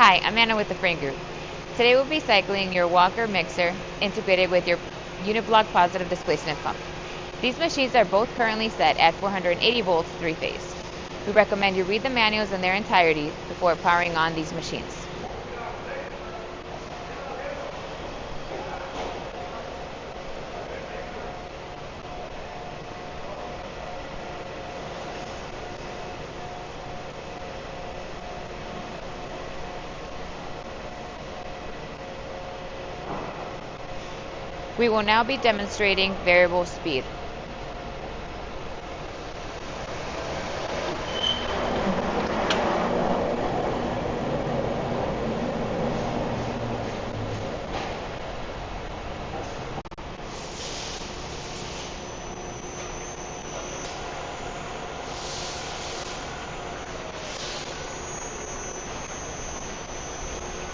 Hi, I'm Anna with the Frain Group. Today we'll be cycling your Walker mixer integrated with your Unibloc positive displacement pump. These machines are both currently set at 480 volts 3-phase. We recommend you read the manuals in their entirety before powering on these machines. We will now be demonstrating variable speed.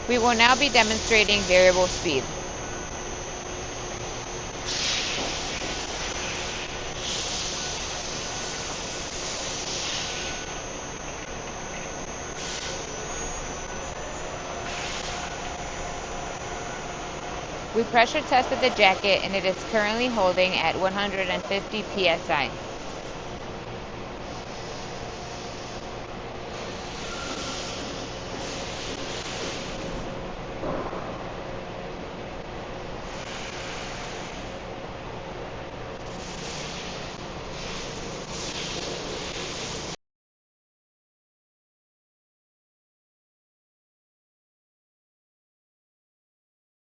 We will now be demonstrating variable speed. We pressure tested the jacket and it is currently holding at 150 psi.